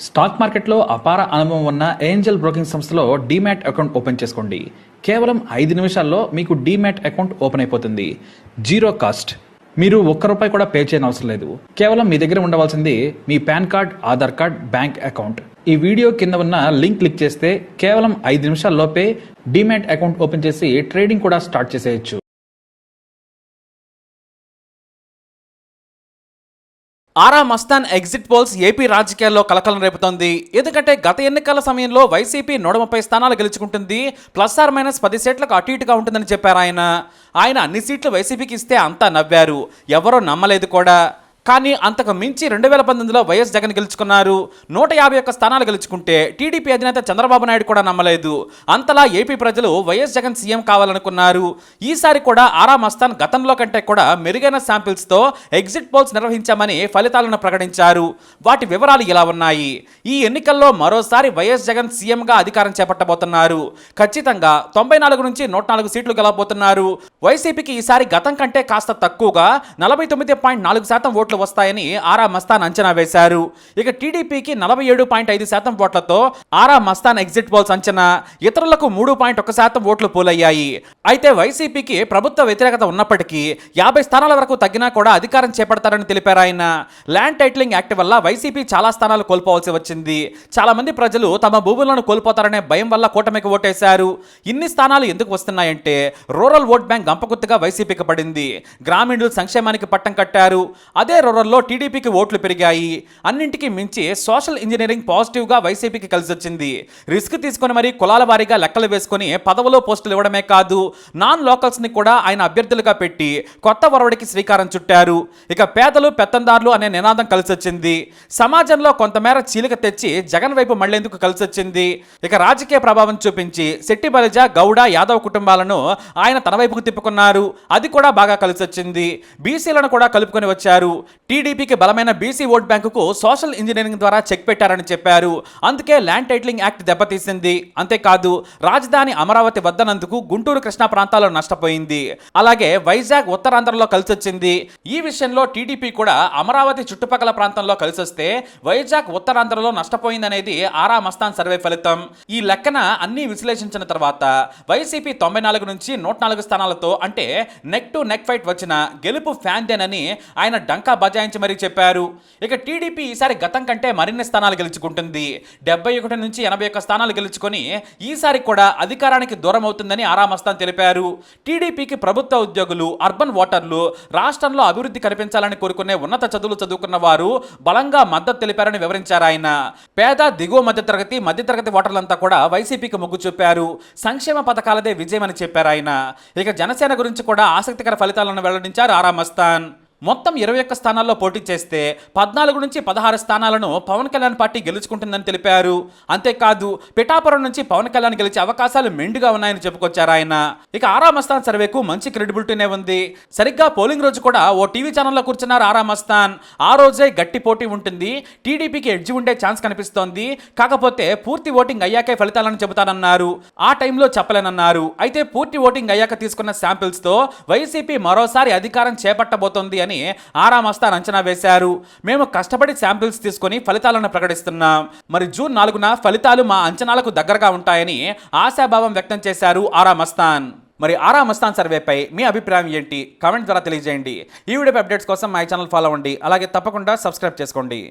Stock మార్కెట్లో అపార అనుభవం ఉన్న ఏంజల్ బ్రోకింగ్ సంస్థలో డీమ్యాట్ అకౌంట్ ఓపెన్ చేసుకోండి. కేవలం 5 నిమిషాల్లో మీకు డీమ్యాట్ అకౌంట్ ఓపెన్ అయిపోతుంది. Zero cost. మీరు ₹1 కూడా పే చేయని అవసరం లేదు. కేవలం మీ దగ్గర ఉండవలసింది మీ PAN card, Aadhaar card, bank account. ఈ వీడియో కింద ఉన్న లింక్ క్లిక్ చేస్తే కేవలం 5 నిమిషాల్లోపే డీమ్యాట్ అకౌంట్ ఓపెన్ చేసి ట్రేడింగ్ కూడా స్టార్ట్ చేసేయచ్చు. Aaraa Mastan exit polls AP రాజకీయాల్లో కలకలం రేపుతోంది. ఎందుకంటే గత ఎన్నికల సమయంలో వైసీపీ 130 స్థానాలు గెలుచుకుంటుంది, +/- 10 సీట్లకు అటు ఇటుగా ఉంటుందని చెప్పారు ఆయన అన్ని సీట్లు వైసీపీకి ఇస్తే అంతా నవ్వారు, ఎవరో నమ్మలేదు కూడా. కానీ అంతకు మించి 2019లో వైఎస్ జగన్ గెలుచుకున్నారు. 151 స్థానాలు గెలుచుకుంటే టీడీపీ అధినేత చంద్రబాబు నాయుడు కూడా నమ్మలేదు. అంతలా ఏపీ ప్రజలు వైఎస్ జగన్ సీఎం కావాలనుకున్నారు. ఈసారి కూడా ఆరా మస్తాన్ గతంలో కంటే కూడా మెరుగైన శాంపిల్స్తో ఎగ్జిట్ పోల్స్ నిర్వహించామని ఫలితాలను ప్రకటించారు. వాటి వివరాలు ఇలా ఉన్నాయి. ఈ ఎన్నికల్లో మరోసారి వైఎస్ జగన్ సీఎంగా అధికారం చేపట్టబోతున్నారు. ఖచ్చితంగా 94 నుంచి 104 సీట్లు గెలవబోతున్నారు. వైసీపీకి ఈసారి గతం కంటే కాస్త తక్కువగా 49.4% ఓట్లు వస్తాయని ఆరా మస్తాన్ అంచనా వేశారు. ఇక టీడీపీకి 47.5% ఓట్లతో ఆరా మస్తాన్ ఎగ్జిట్ పోల్స్ అంచనా. ఇతరులకు 3.1% ఓట్లు పోలయ్యాయి. అయితే వైసీపీకి ప్రభుత్వ వ్యతిరేకత ఉన్నప్పటికీ 50 స్థానాల వరకు తగ్గినా కూడా అధికారం చేపడతారని తెలిపారు ఆయన. ల్యాండ్ టైటిలింగ్ యాక్ట్ వల్ల వైసీపీ చాలా స్థానాలు కోల్పోవాల్సి వచ్చింది. చాలా మంది ప్రజలు తమ భూములను కోల్పోతారనే భయం వల్ల కూటమికి ఓటేశారు. ఇన్ని స్థానాలు ఎందుకు వస్తున్నాయంటే రూరల్ ఓట్ బ్యాంక్ గంపగుత్తుగా వైసీపీకి పడింది. గ్రామీణులు సంక్షేమానికి పట్టం కట్టారు. అదే రూరల్లో టీడీపీకి ఓట్లు పెరిగాయి. అన్నింటికీ మించి సోషల్ ఇంజనీరింగ్ పాజిటివ్గా వైసీపీకి కలిసి వచ్చింది. రిస్క్ తీసుకొని మరీ కులాల వారీగా లెక్కలు వేసుకొని పదవులో పోస్టులు ఇవ్వడమే కాదు, నాన్ లోకల్స్ని కూడా ఆయన అభ్యర్థులుగా పెట్టి కొత్త ఒరవడికి శ్రీకారం చుట్టారు. ఇక పేదలు పెత్తందారులు అనే నినాదం కలిసి వచ్చింది. సమాజంలో కొంతమేర చీలిక తెచ్చి జగన్ వైపు మళ్లేందుకు కలిసి వచ్చింది. ఇక రాజకీయ ప్రభావం చూపించి శెట్టి బలిజ, గౌడ, యాదవ్ కుటుంబాలను ఆయన తన వైపుకు తిప్పుకున్నారు. అది కూడా బాగా కలిసి వచ్చింది. బీసీలను కూడా కలుపుకొని వచ్చారు. టీడీపీకి బలమైన బీసీ ఓట్ బ్యాంకుకు సోషల్ ఇంజనీరింగ్ ద్వారా చెక్ పెట్టారని చెప్పారు. అందుకే ల్యాండ్ టైటిలింగ్ యాక్ట్ దెబ్బతీసింది. అంతేకాదు రాజధాని అమరావతి వద్దనందుకు గుంటూరు, కృష్ణా ప్రాంతాల్లో నష్టపోయింది. అలాగే వైజాగ్ ఉత్తరాంధ్రలో కలిసొచ్చింది. ఈ విషయంలో టీడీపీ కూడా అమరావతి చుట్టుపక్కల ప్రాంతంలో కలిసొస్తే వైజాగ్ ఉత్తరాంధ్రలో నష్టపోయిందనేది ఆరా మస్తాన్ సర్వే ఫలితం. ఈ లెక్కన అన్ని విశ్లేషించిన తర్వాత వైసీపీ 94 నుంచి 104 స్థానాలతో అంటే నెక్ టు నెక్ ఫైట్ వచ్చిన గెలుపు ఫ్యాన్దేనని ఆయన డంకా బజాయించి మరీ చెప్పారు. ఇక టీడీపీ ఈసారి గతం కంటే మరిన్ని స్థానాలు గెలుచుకుంటుంది. 71 నుంచి 81 స్థానాలు గెలుచుకొని ఈసారి కూడా అధికారానికి దూరం అవుతుందని ఆరా మస్తాన్ తెలిపారు. టీడీపీకి ప్రభుత్వ ఉద్యోగులు, అర్బన్ ఓటర్లు, రాష్ట్రంలో అభివృద్ధి కనిపించాలని కోరుకునే ఉన్నత చదువులు చదువుకున్న వారు బలంగా మద్దతు తెలిపారని వివరించారు ఆయన. పేద, దిగువ మధ్యతరగతి ఓటర్లంతా కూడా వైసీపీకి మొగ్గు చూపారు. సంక్షేమ పథకాలదే విజయమని చెప్పారు ఆయన. ఇక జనసేన గురించి కూడా ఆసక్తికర ఫలితాలను వెల్లడించారు ఆరా మస్తాన్. మొత్తం 21 స్థానాల్లో పోటీ చేస్తే 14 నుంచి 16 స్థానాలను పవన్ కళ్యాణ్ పార్టీ గెలుచుకుంటుందని తెలిపారు. అంతేకాదు పిఠాపురం నుంచి పవన్ కళ్యాణ్ గెలిచే అవకాశాలు మెండుగా ఉన్నాయని చెప్పుకొచ్చారు ఆయన. ఇక ఆరా మస్తాన్ సర్వేకు మంచి క్రెడిబిలిటీనే ఉంది. సరిగ్గా పోలింగ్ రోజు కూడా ఓ టీవీ ఛానల్లో కూర్చున్నారు ఆరా మస్తాన్. ఆ రోజే గట్టి పోటీ ఉంటుంది, టీడీపీకి ఎడ్జి ఉండే ఛాన్స్ కనిపిస్తోంది, కాకపోతే పూర్తి ఓటింగ్ అయ్యాకే ఫలితాలను చెబుతానన్నారు. ఆ టైంలో చెప్పలేనన్నారు. అయితే పూర్తి ఓటింగ్ అయ్యాక తీసుకున్న శాంపిల్స్తో వైసీపీ మరోసారి అధికారం చేపట్టబోతోంది అని ఆరా మస్తాన్ అంచనా వేశారు. మేము కష్టపడి శాంపిల్స్ తీసుకొని ఫలితాలను ప్రకటిస్తున్నాం. మరి జూన్ 4న ఫలితాలు మా అంచనాలకు దగ్గరగా ఉంటాయని ఆశాభావం వ్యక్తం చేశారు ఆరా మస్తాన్. మరి ఆరా మస్తాన్ సర్వేపై మీ అభిప్రాయం ఏంటి? కామెంట్ ద్వారా తెలియజేయండి. ఈ వీడియో అప్డేట్స్ కోసం మా ఛానల్ ఫాలో అవ్వండి. అలాగే తప్పకుండా సబ్స్క్రైబ్ చేసుకోండి.